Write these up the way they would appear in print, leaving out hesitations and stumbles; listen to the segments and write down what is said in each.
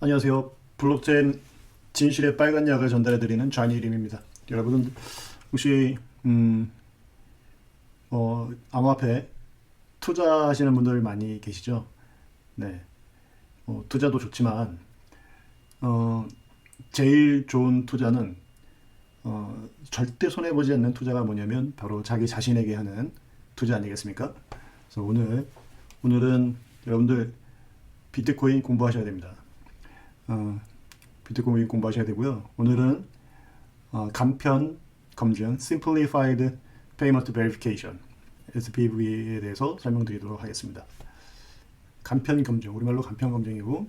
안녕하세요. 블록체인 진실의 빨간 약을 전달해드리는 좌니림입니다. 여러분은 혹시 암호화폐 투자하시는 분들 많이 계시죠? 네. 투자도 좋지만 제일 좋은 투자는 절대 손해보지 않는 투자가 뭐냐면 바로 자기 자신에게 하는 투자 아니겠습니까? 그래서 오늘은 여러분들 비트코인 공부하셔야 됩니다. 비트코인 공부하셔야 되고요. 오늘은 간편 검증 Simplified Payment Verification SPV에 대해서 설명드리도록 하겠습니다. 간편 검증, 우리말로 간편 검증이고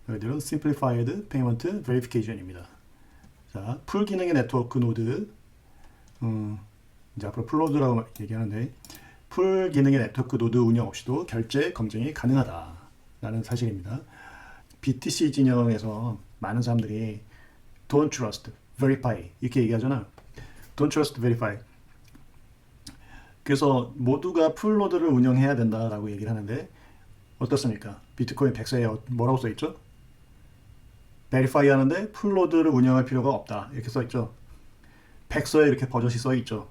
여기들은 Simplified Payment Verification입니다. 자, 풀 기능의 네트워크 노드, 이제 앞으로 풀노드라고 얘기하는데 풀 기능의 네트워크 노드 운영 없이도 결제 검증이 가능하다라는 사실입니다. BTC 진영에서 많은 사람들이 Don't trust, verify 이렇게 얘기하잖아. Don't trust, verify. 그래서 모두가 풀노드를 운영해야 된다라고 얘기를 하는데 어떻습니까? 비트코인 100세에 뭐라고 써있죠? verify 하는데 풀노드를 운영할 필요가 없다 이렇게 써있죠. 100서에 이렇게 버젓이 써있죠.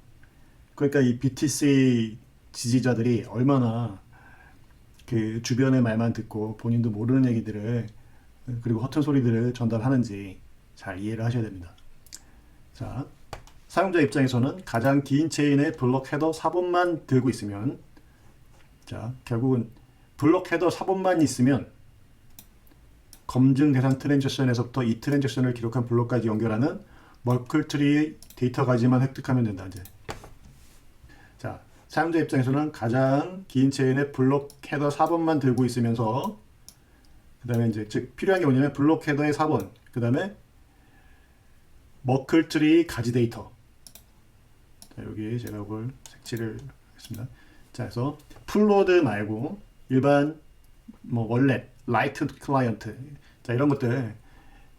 그러니까 이 BTC 지지자들이 얼마나 그 주변의 말만 듣고 본인도 모르는 얘기들을 그리고 허튼 소리들을 전달하는지 잘 이해를 하셔야 됩니다. 자, 사용자 입장에서는 가장 긴 체인의 블록 헤더 사본만 들고 있으면, 자, 결국은 블록 헤더 사본만 있으면 검증 대상 트랜잭션에서부터 이 트랜잭션을 기록한 블록까지 연결하는 멀클트리 데이터까지만 획득하면 된다. 이제. 자, 사용자 입장에서는 가장 긴 체인의 블록 헤더 4번만 들고 있으면서 그 다음에 이제 즉 필요한 게 뭐냐면 블록 헤더의 4번 그 다음에 머클트리 가지 데이터. 자, 여기 제가 이걸 색칠을 하겠습니다. 자, 그래서 풀로드 말고 일반 뭐 월렛, 라이트 클라이언트, 자, 이런 것들,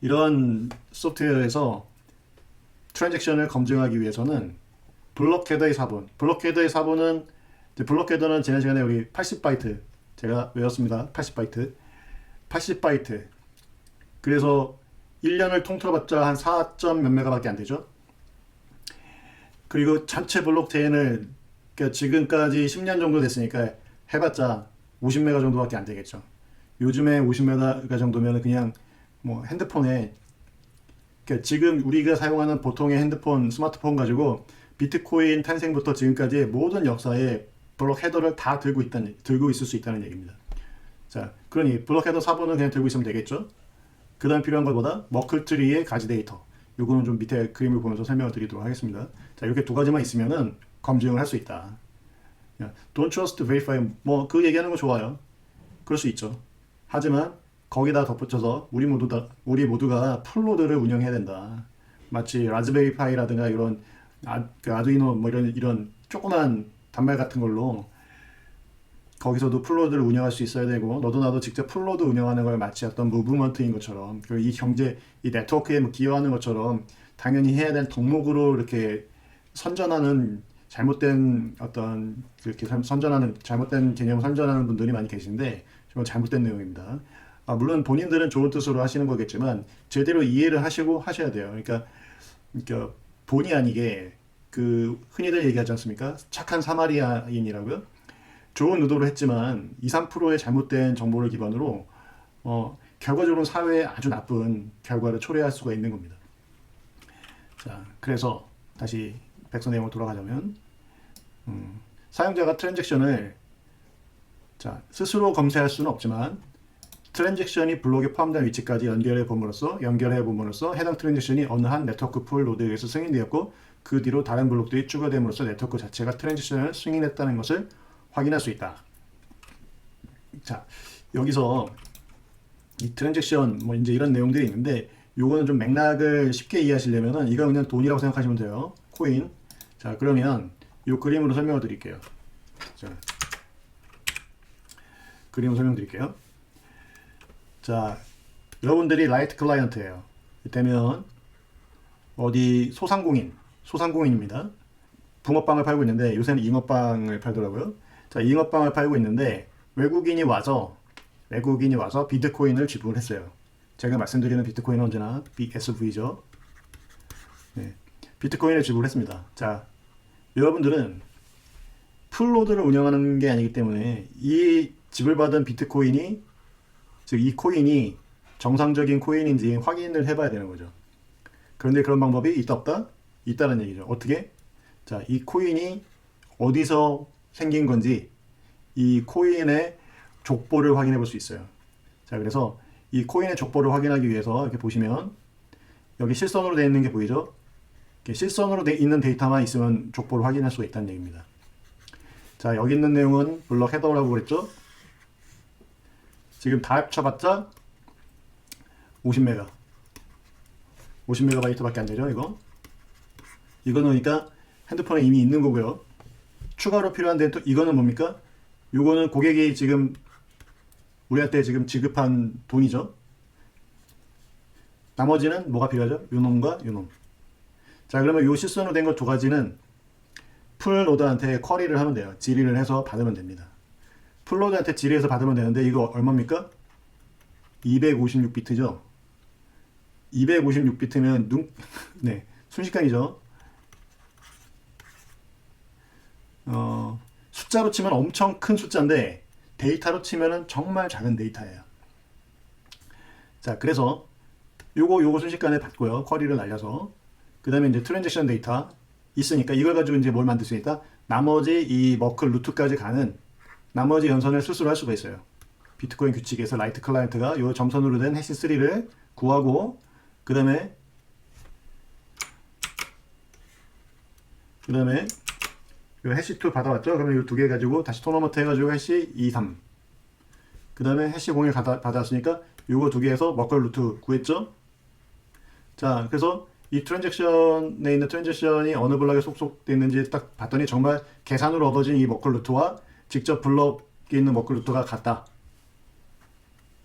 이런 소프트웨어에서 트랜잭션을 검증하기 위해서는 블록 헤더의 4번, 블록 헤더의 4번은 블록 헤더는 지난 시간에 우리 80바이트 제가 외웠습니다. 80바이트. 그래서 1년을 통틀어봤자 한 4점 몇 메가밖에 안 되죠. 그리고 전체 블록체인을 그러니까 지금까지 10년 정도 됐으니까 해봤자 50메가 정도밖에 안 되겠죠. 요즘에 50메가 정도면 그냥 뭐 핸드폰에 그러니까 지금 우리가 사용하는 보통의 핸드폰, 스마트폰 가지고 비트코인 탄생부터 지금까지의 모든 역사에 블록 헤더를 다 들고 있을 수 있다는 얘기입니다. 자, 그러니 블록 헤더 4번은 그냥 들고 있으면 되겠죠. 그 다음 필요한 것보다 머클트리의 가지 데이터, 요거는 좀 밑에 그림을 보면서 설명을 드리도록 하겠습니다. 자, 이렇게 두 가지만 있으면은 검증을 할 수 있다. Don't trust, verify, 뭐 그 얘기하는 거 좋아요. 그럴 수 있죠. 하지만 거기다 덧붙여서 우리 모두가 풀노드를 운영해야 된다. 마치 라즈베리 파이라든가 이런 그 아두이노 뭐 이런 조그만 단말 같은 걸로 거기서도 풀노드를 운영할 수 있어야 되고 너도 나도 직접 풀노드 운영하는 걸 마치 어떤 무브먼트인 것처럼 그리고 이 경제 이 네트워크에 뭐 기여하는 것처럼 당연히 해야 될 덕목으로 이렇게 선전하는 잘못된 어떤 그렇게 선전하는 잘못된 개념을 선전하는 분들이 많이 계신데 정말 잘못된 내용입니다. 물론 본인들은 좋은 뜻으로 하시는 거겠지만 제대로 이해를 하시고 하셔야 돼요. 그러니까 본의 아니게 그 흔히들 얘기하지 않습니까? 착한 사마리아인이라고요. 좋은 의도로 했지만 2, 3%의 잘못된 정보를 기반으로 결과적으로 사회에 아주 나쁜 결과를 초래할 수가 있는 겁니다. 자, 그래서 다시 백서 내용으로 돌아가자면 사용자가 트랜잭션을 자, 스스로 검색할 수는 없지만 트랜잭션이 블록에 포함된 위치까지 연결해 봄으로써 해당 트랜잭션이 어느 한 네트워크 풀 노드에 의해서 승인되었고 그 뒤로 다른 블록들이 추가됨으로써 네트워크 자체가 트랜잭션을 승인했다는 것을 확인할 수 있다. 자, 여기서 이 트랜잭션 뭐 이제 이런 내용들이 있는데 요거는 좀 맥락을 쉽게 이해하시려면은 이거 그냥 돈이라고 생각하시면 돼요. 코인. 자, 그러면 요 그림으로 설명을 드릴게요. 자, 그림으로 설명드릴게요. 자, 여러분들이 라이트 클라이언트예요. 이때면 어디 소상공인입니다. 붕어빵을 팔고 있는데 요새는 잉어빵을 팔더라고요. 자, 잉어빵을 팔고 있는데 외국인이 와서 비트코인을 지불했어요. 제가 말씀드리는 비트코인은 언제나 BSV죠. 네, 비트코인을 지불했습니다. 자, 여러분들은 풀노드를 운영하는 게 아니기 때문에 이 지불받은 비트코인이, 즉 이 코인이 정상적인 코인인지 확인을 해봐야 되는 거죠. 그런데 그런 방법이 있다 없다? 있다는 얘기죠. 어떻게? 자, 이 코인이 어디서 생긴 건지 이 코인의 족보를 확인해 볼 수 있어요. 자, 그래서 이 코인의 족보를 확인하기 위해서 이렇게 보시면 여기 실선으로 되어 있는 게 보이죠? 이렇게 실선으로 되어 있는 데이터만 있으면 족보를 확인할 수가 있다는 얘기입니다. 자, 여기 있는 내용은 블럭 헤더라고 그랬죠? 지금 다 합쳐봤자 50메가. 50MB 밖에 안 되죠, 이거? 이거는 그러니까 핸드폰에 이미 있는 거고요. 추가로 필요한데 또 이거는 뭡니까? 이거는 고객이 지금 우리한테 지금 지급한 돈이죠. 나머지는 뭐가 필요하죠? 요놈과 요놈. 자, 그러면 요 실선으로 된 거 두 가지는 풀노드한테 쿼리를 하면 돼요. 질의를 해서 받으면 됩니다. 풀노드한테 질의해서 받으면 되는데 이거 얼마입니까? 256비트죠. 256비트면 네, 순식간이죠. 숫자로 치면 엄청 큰 숫자인데 데이터로 치면은 정말 작은 데이터예요. 자, 그래서 요거 순식간에 받고요. 쿼리를 날려서. 그 다음에 이제 트랜잭션 데이터 있으니까 이걸 가지고 이제 뭘 만들 수 있다? 나머지 이 머클 루트까지 가는 나머지 연선을 스스로 할 수가 있어요. 비트코인 규칙에서 라이트 클라이언트가 요 점선으로 된 해시3를 구하고 그 다음에 요 해시2 받아왔죠? 그러면 요 두 개 가지고 다시 토너먼트 해가지고 해시 2, 3 그 다음에 해시 0을 받았으니까 요거 두 개에서 머클 루트 구했죠? 자, 그래서 이 트랜잭션에 있는 트랜잭션이 어느 블럭에 속속되어 있는지 딱 봤더니 정말 계산으로 얻어진 이 머클 루트와 직접 블럭에 있는 머클 루트가 같다.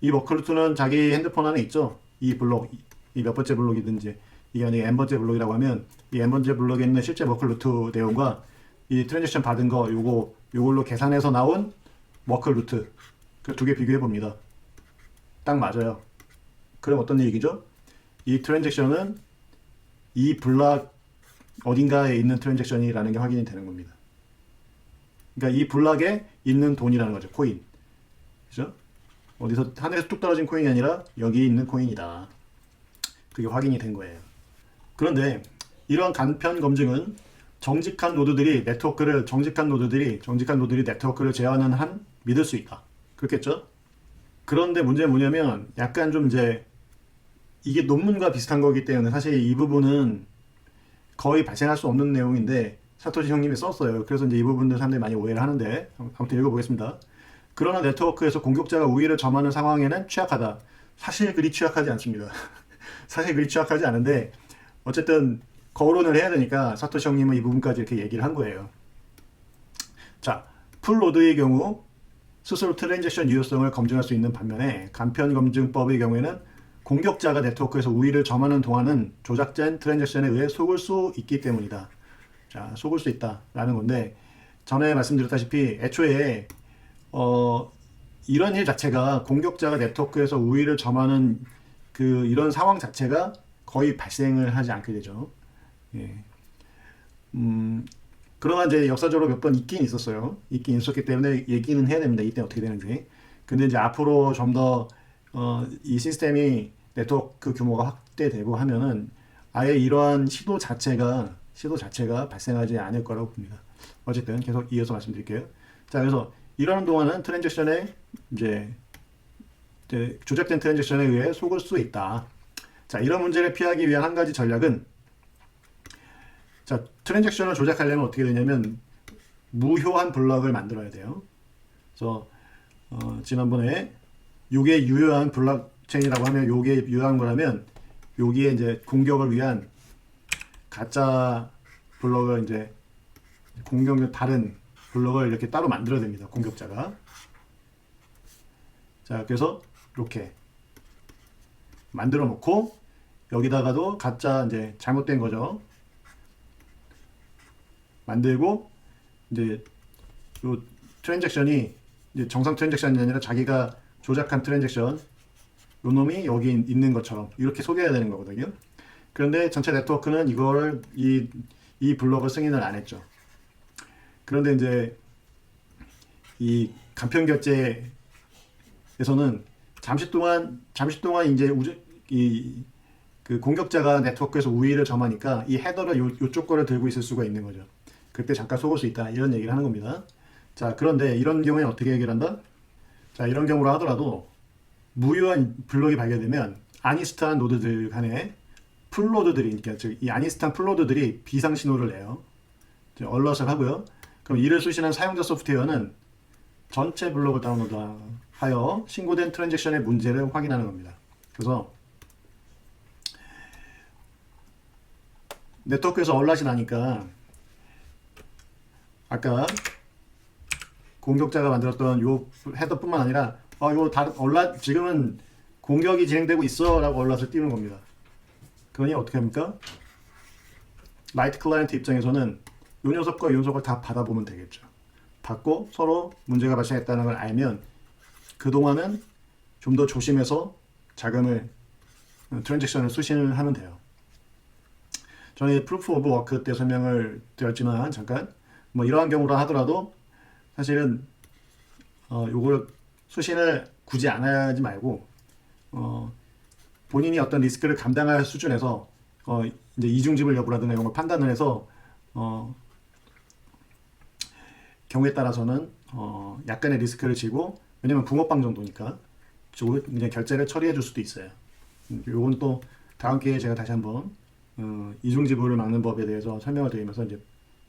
이 머클 루트는 자기 핸드폰 안에 있죠? 이 블록, 이 몇 번째 블록이든지 이게 만약에 n번째 블록이라고 하면 이 n번째 블록에 있는 실제 머클 루트 내용과 이 트랜잭션 받은 거 요걸로 계산해서 나온 머클 루트 그 두 개 비교해 봅니다. 딱 맞아요. 그럼 어떤 얘기죠? 이 트랜잭션은 이 블락 어딘가에 있는 트랜잭션이라는 게 확인이 되는 겁니다. 그러니까 이 블락에 있는 돈이라는 거죠. 코인. 그죠? 어디서 하늘에서 뚝 떨어진 코인이 아니라 여기 있는 코인이다. 그게 확인이 된 거예요. 그런데 이런 간편 검증은 정직한 노드들이 네트워크를 제어하는 한 믿을 수 있다. 그렇겠죠? 그런데 문제는 뭐냐면 약간 좀 이제 이게 논문과 비슷한 거기 때문에 사실 이 부분은 거의 발생할 수 없는 내용인데 사토시 형님이 썼어요. 그래서 이제 이 부분들 사람들이 많이 오해를 하는데 아무튼 읽어보겠습니다. 그러나 네트워크에서 공격자가 우위를 점하는 상황에는 취약하다. 사실 그리 취약하지 않습니다. 사실 그리 취약하지 않은데 어쨌든 거론을 해야 되니까 사토시 형님은 이 부분까지 이렇게 얘기를 한 거예요. 자, 풀노드의 경우 스스로 트랜잭션 유효성을 검증할 수 있는 반면에 간편검증법의 경우에는 공격자가 네트워크에서 우위를 점하는 동안은 조작된 트랜잭션에 의해 속을 수 있기 때문이다. 자, 속을 수 있다라는 건데 전에 말씀드렸다시피 애초에 이런 일 자체가 공격자가 네트워크에서 우위를 점하는 이런 상황 자체가 거의 발생을 하지 않게 되죠. 예. 그러나 이제 역사적으로 몇 번 있긴 있었어요. 있긴 있었기 때문에 얘기는 해야 됩니다. 이때 어떻게 되는지. 근데 이제 앞으로 좀 더 이 시스템이 네트워크 규모가 확대되고 하면은 아예 이러한 시도 자체가 발생하지 않을 거라고 봅니다. 어쨌든 계속 이어서 말씀드릴게요. 자, 그래서 이러는 동안은 트랜잭션에 이제 조작된 트랜잭션에 의해 속을 수 있다. 자, 이런 문제를 피하기 위한 한 가지 전략은 자, 트랜잭션을 조작하려면 어떻게 되냐면 무효한 블럭을 만들어야 돼요. 그래서 지난번에 요게 유효한 블록체인이라고 하면 요게 유효한 거라면 여기에 이제 공격을 위한 가짜 블럭을 이제 공격력 다른 블럭을 이렇게 따로 만들어야 됩니다. 공격자가. 자, 그래서 이렇게 만들어 놓고 여기다가도 가짜 이제 잘못된 거죠. 만들고 이제 요 트랜잭션이 이제 정상 트랜잭션이 아니라 자기가 조작한 트랜잭션으로 요 놈이 여기 있는 것처럼 이렇게 소개해야 되는 거거든요. 그런데 전체 네트워크는 이걸 이 블럭을 승인을 안 했죠. 그런데 이제 이 간편 결제에서는 잠시 동안 이제 그 공격자가 네트워크에서 우위를 점하니까 이 헤더를 요쪽 거를 들고 있을 수가 있는 거죠. 그때 잠깐 속을 수 있다 이런 얘기를 하는 겁니다. 자, 그런데 이런 경우에 어떻게 해결한다? 자, 이런 경우로 하더라도 무효한 블록이 발견되면 아니스트한 노드들 간에 풀로드들이, 그러니까 즉 이 아니스트한 풀로드들이 비상 신호를 내요. 얼럿을 하고요. 그럼 이를 수신한 사용자 소프트웨어는 전체 블록을 다운로드하여 신고된 트랜잭션의 문제를 확인하는 겁니다. 그래서 네트워크에서 얼럿이 나니까 아까 공격자가 만들었던 요 헤더뿐만 아니라 요 다른 얼럿 지금은 공격이 진행되고 있어 라고 얼럿을 띄우는 겁니다. 그러니 어떻게 합니까? 라이트 클라이언트 입장에서는 요 녀석과 요 녀석을 다 받아보면 되겠죠. 받고 서로 문제가 발생했다는 걸 알면 그동안은 좀 더 조심해서 자금을 트랜잭션을 수신을 하면 돼요. 저는 프루프 오브 워크 때 설명을 드렸지만 잠깐 뭐 이러한 경우라 하더라도 사실은 요걸 수신을 굳이 안 하지 말고 본인이 어떤 리스크를 감당할 수준에서 이제 이중지불 여부라든가 이런 걸 판단을 해서 경우에 따라서는 약간의 리스크를 지고, 왜냐면 붕어빵 정도니까 그냥 결제를 처리해 줄 수도 있어요. 요건 또 다음 기회에 제가 다시 한번 이중지불을 막는 법에 대해서 설명을 드리면서 이제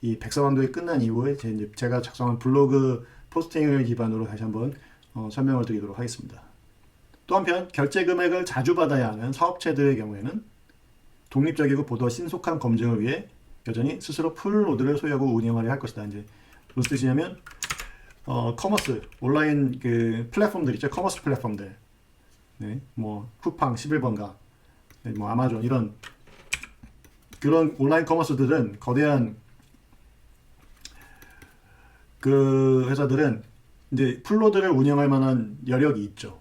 이 백서강도가 끝난 이후에 제가 작성한 블로그 포스팅을 기반으로 다시 한번 설명을 드리도록 하겠습니다. 또 한편 결제 금액을 자주 받아야 하는 사업체들의 경우에는 독립적이고 보다 신속한 검증을 위해 여전히 스스로 풀노드를 소유하고 운영하려 할 것이다. 이제 무슨 뜻이냐면 커머스 온라인 그 플랫폼들 있죠. 커머스 플랫폼들, 네, 뭐 쿠팡 11번가, 네, 뭐 아마존 이런 그런 온라인 커머스들은 거대한 그 회사들은 이제 풀노드를 운영할 만한 여력이 있죠.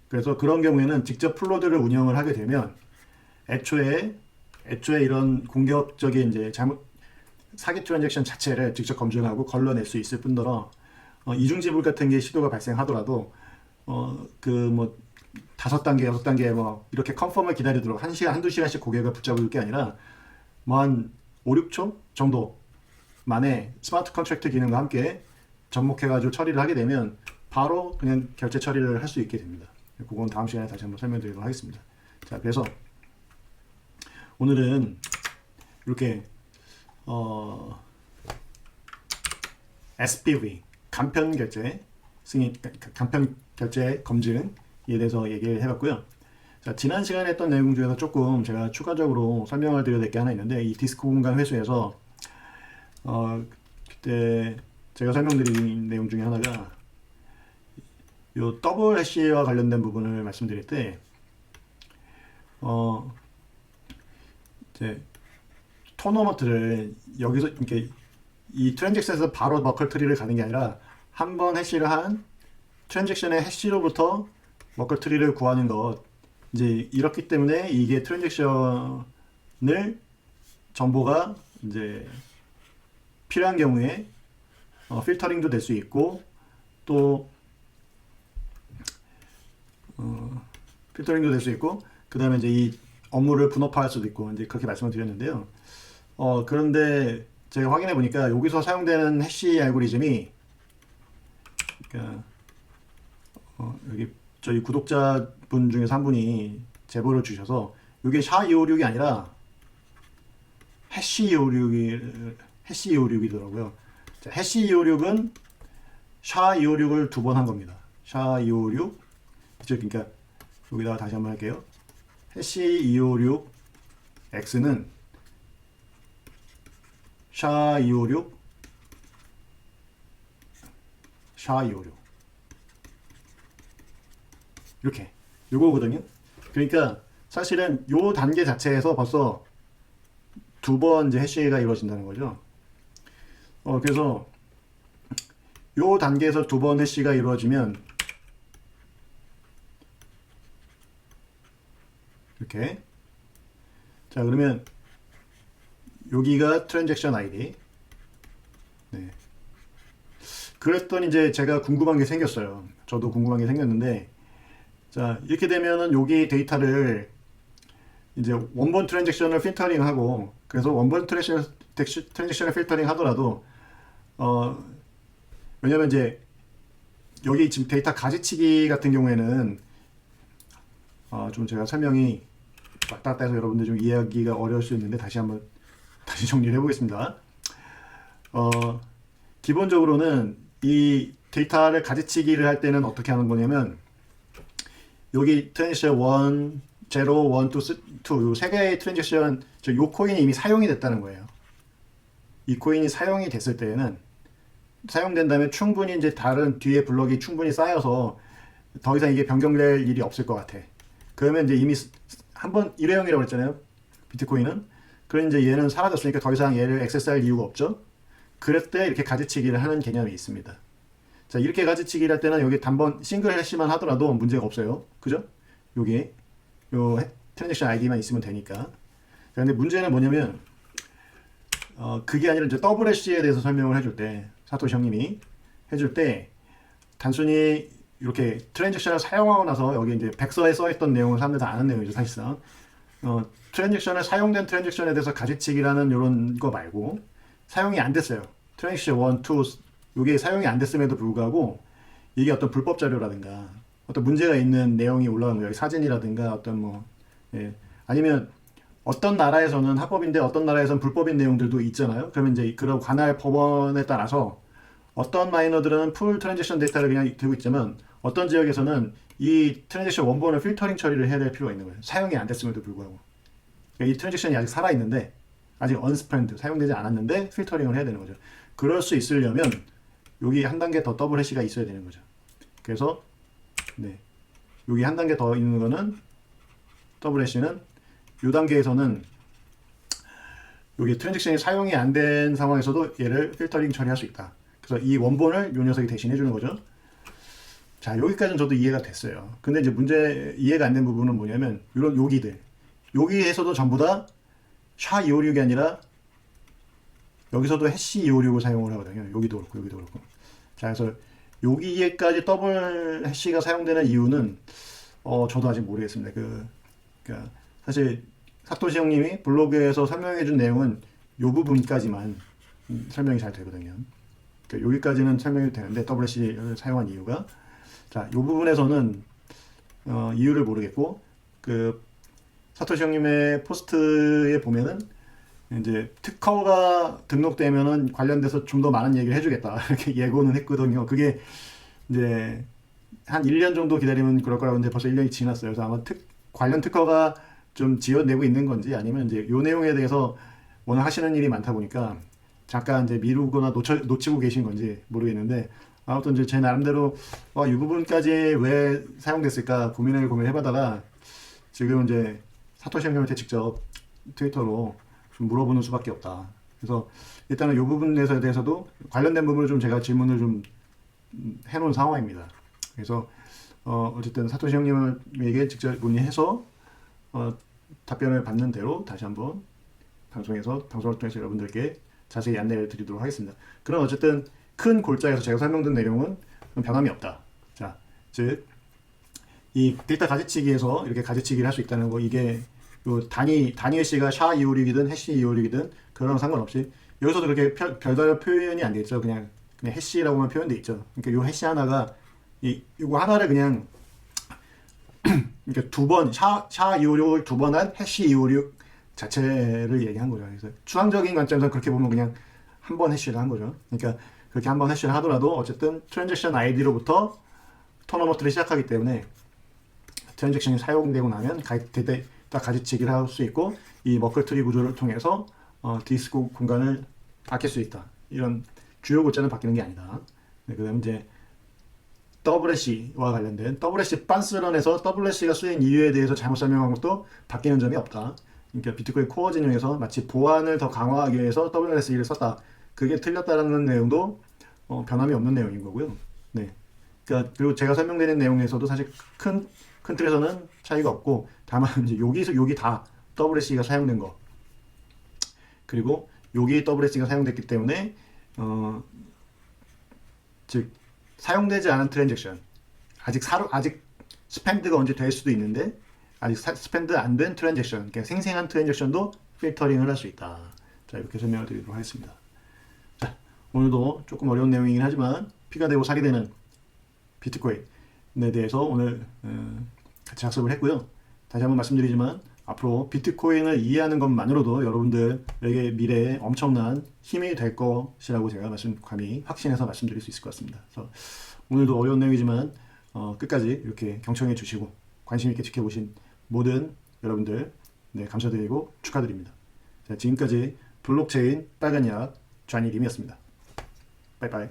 그래서 그런 경우에는 직접 풀노드를 운영을 하게 되면 애초에 이런 공격적인 이제 사기 트랜잭션 자체를 직접 검증하고 걸러낼 수 있을 뿐더러 이중지불 같은 게 시도가 발생하더라도 그 뭐 5단계, 6단계 뭐 이렇게 컨펌을 기다리도록 1시간, 한두 시간씩 고객을 붙잡을 게 아니라 뭐 한 5, 6초 정도 만에 스마트 컨트랙트 기능과 함께 접목해가지고 처리를 하게 되면 바로 그냥 결제 처리를 할 수 있게 됩니다. 그건 다음 시간에 다시 한번 설명드리도록 하겠습니다. 자, 그래서 오늘은 이렇게 SPV 간편 결제 승인, 간편 결제 검증에 대해서 얘기를 해봤고요. 자, 지난 시간에 했던 내용 중에서 조금 제가 추가적으로 설명을 드려야 될 게 하나 있는데, 이 디스크 공간 회수에서 그때 제가 설명드린 내용 중에 하나가 요 더블 해시와 관련된 부분을 말씀드릴 때 이제 토너먼트를 여기서 이렇게 이 트랜잭션에서 바로 머클 트리를 가는 게 아니라 한 번 해시를 한 트랜잭션의 해시로부터 머클 트리를 구하는 것, 이제 이렇기 때문에 이게 트랜잭션을 정보가 이제 필요한 경우에 필터링도 될 수 있고 또 필터링도 될 수 있고 그 다음에 이제 이 업무를 분업화할 수도 있고 이제 그렇게 말씀을 드렸는데요. 그런데 제가 확인해 보니까 여기서 사용되는 해시 알고리즘이 그러니까 여기 저희 구독자분 중에서 한 분이 제보를 주셔서 이게 샤256이 아니라 해시256이더라고요. 자, 해시256은 샤256을 두 번 한 겁니다. 샤256 그러니까 여기다가 다시 한번 할게요. 해시256X는 샤256 이렇게 요거거든요. 그러니까 사실은 요 단계 자체에서 벌써 두 번 이제 해시가 이루어진다는 거죠. 그래서 요 단계에서 두 번 해시가 이루어지면 이렇게. 자, 그러면 여기가 트랜잭션 아이디. 네. 그랬더니 이제 제가 궁금한 게 생겼어요. 저도 궁금한 게 생겼는데, 자, 이렇게 되면은 여기 데이터를 이제 원본 트랜잭션을 필터링하고, 그래서 원본 트랜잭션을 필터링 하더라도, 어, 왜냐면 이제 여기 지금 데이터 가지치기 같은 경우에는 좀 제가 설명이 왔다 갔다 해서 여러분들 좀 이해하기가 어려울 수 있는데 다시 정리를 해보겠습니다. 기본적으로는 이 데이터를 가지치기를 할 때는 어떻게 하는 거냐면 여기 트랜잭션 1, 0, 1, 2, 요 세 개의 트랜잭션, 요 코인이 이미 사용이 됐다는 거예요. 이 코인이 사용이 됐을 때에는 사용된 다음에 충분히 이제 다른 뒤에 블럭이 충분히 쌓여서 더 이상 이게 변경될 일이 없을 것 같아. 그러면 이제 이미 한번 일회용이라고 했잖아요. 비트코인은. 그럼 이제 얘는 사라졌으니까 더 이상 얘를 액세스할 이유가 없죠. 그럴 때 이렇게 가지치기를 하는 개념이 있습니다. 자, 이렇게 가지치기를 할 때는 여기 단번 싱글 해시만 하더라도 문제가 없어요. 그죠? 여기 요 트랜잭션 아이디만 있으면 되니까. 자, 근데 문제는 뭐냐면 그게 아니라 이제 더블 해시에 대해서 설명을 해줄 때 사토시 형님이 해줄 때 단순히 이렇게 트랜잭션을 사용하고 나서 여기 이제 백서에 써있던 내용을 사람들 다 아는 내용이죠, 사실상. 트랜잭션을 사용된 트랜잭션에 대해서 가지치기라는 이런 거 말고 사용이 안 됐어요. 트랜잭션 1, 2 이게 사용이 안 됐음에도 불구하고 이게 어떤 불법 자료라든가 어떤 문제가 있는 내용이 올라간 거예요. 사진이라든가 어떤 뭐 아니면 어떤 나라에서는 합법인데 어떤 나라에서는 불법인 내용들도 있잖아요. 그러면 이제 그런 관할 법원에 따라서 어떤 마이너들은 풀 트랜잭션 데이터를 그냥 들고 있지만 어떤 지역에서는 이 트랜잭션 원본을 필터링 처리를 해야 될 필요가 있는 거예요. 사용이 안 됐음에도 불구하고. 그러니까 이 트랜잭션이 아직 살아있는데 아직 언스펜드 사용되지 않았는데 필터링을 해야 되는 거죠. 그럴 수 있으려면 여기 한 단계 더 더블 해시가 있어야 되는 거죠. 그래서 여기 한 단계 더 있는 거는 더블 해시는 이 단계에서는 여기 트랜잭션이 사용이 안 된 상황에서도 얘를 필터링 처리할 수 있다. 그래서 이 원본을 이 녀석이 대신해 주는 거죠. 자, 여기까지는 저도 이해가 됐어요. 근데 이제 이해가 안 된 부분은 뭐냐면 이런 여기에서도 전부 다 SHA-256이 아니라 여기서도 해시 256을 사용을 하거든요. 여기도 그렇고 여기도 그렇고. 자, 그래서 여기에까지 더블 해시가 사용되는 이유는 저도 아직 모르겠습니다. 그러니까 사실 사토시 형님이 블로그에서 설명해 준 내용은 이 부분까지만 설명이 잘 되거든요. 그러니까 여기까지는 설명이 되는데 더블 해시를 사용한 이유가 자, 이 부분에서는 이유를 모르겠고 사토시 형님의 포스트에 보면은 이제 특허가 등록되면은 관련돼서 좀 더 많은 얘기를 해주겠다 이렇게 예고는 했거든요. 그게 이제 한 1년 정도 기다리면 그럴 거라고 이제 벌써 1년이 지났어요. 그래서 아마 관련 특허가 좀 지어내고 있는 건지 아니면 이제 요 내용에 대해서 워낙 하시는 일이 많다 보니까 잠깐 이제 미루거나 놓치고 계신 건지 모르겠는데 아무튼 이제 제 나름대로 이 부분까지 왜 사용됐을까 고민해보다가 지금 이제 사토시 형님한테 직접 트위터로 좀 물어보는 수밖에 없다. 그래서 일단은 이 부분에 대해서도 관련된 부분을 좀 제가 질문을 좀 해놓은 상황입니다. 그래서 어쨌든 사토시 형님에게 직접 문의해서 답변을 받는 대로 다시 한번 방송을 통해서 여러분들께 자세히 안내를 드리도록 하겠습니다. 그럼 어쨌든 큰 골자에서 제가 설명드린 내용은 변함이 없다. 자, 즉 이 데이터 가지치기에서 이렇게 가지치기를 할 수 있다는 거 이게 요 단위 해시가 SHA-256이든 해시 256이든 그런 상관없이 여기서도 그렇게 별다른 표현이 안 돼 있죠. 그냥 해시라고만 표현돼 있죠. 그러니까 요 해시 하나가 이거 하나를 그냥 그러니까 SHA-256을 두 번 한 해시 256 자체를 얘기한 거죠. 그래서 추상적인 관점에서 그렇게 보면 그냥 한 번 해시를 한 거죠. 그러니까 그렇게 한 번 해시를 하더라도 어쨌든 트랜잭션 아이디로부터 토너먼트를 시작하기 때문에 트랜잭션이 사용되고 나면 데이터 가지치기를 할 수 있고 이 머클트리 구조를 통해서 디스크 공간을 아낄 수 있다. 이런 주요 골자는 바뀌는 게 아니다. 그 다음 이제 더블 해시와 관련된 더블 해시 빤스런에서 더블 해시가 쓰인 이유에 대해서 잘못 설명한 것도 바뀌는 점이 없다. 그러니까 비트코인 코어 진영에서 마치 보안을 더 강화하기 위해서 더블 해시를 썼다. 그게 틀렸다라는 내용도 변함이 없는 내용인 거고요. 네. 그러니까 그리고 제가 설명드린 내용에서도 사실 큰 큰 틀에서는 차이가 없고, 다만 이제 여기서 여기 다 WSE가 사용된 거, 그리고 여기 WSE가 사용됐기 때문에 즉 사용되지 않은 트랜잭션, 아직 스펜드가 언제 될 수도 있는데 아직 스펜드 안 된 트랜잭션, 그러니까 생생한 트랜잭션도 필터링을 할 수 있다. 자, 이렇게 설명을 드리도록 하겠습니다. 자, 오늘도 조금 어려운 내용이긴 하지만 피가 되고 살이 되는 비트코인에 대해서 오늘 같이 학습을 했고요. 다시 한번 말씀드리지만 앞으로 비트코인을 이해하는 것만으로도 여러분들에게 미래에 엄청난 힘이 될 것이라고 제가 감히 확신해서 말씀드릴 수 있을 것 같습니다. 그래서 오늘도 어려운 내용이지만 끝까지 이렇게 경청해 주시고 관심 있게 지켜보신 모든 여러분들 감사드리고 축하드립니다. 자, 지금까지 블록체인 빨간 약 좌니김이었습니다. 빠이빠이.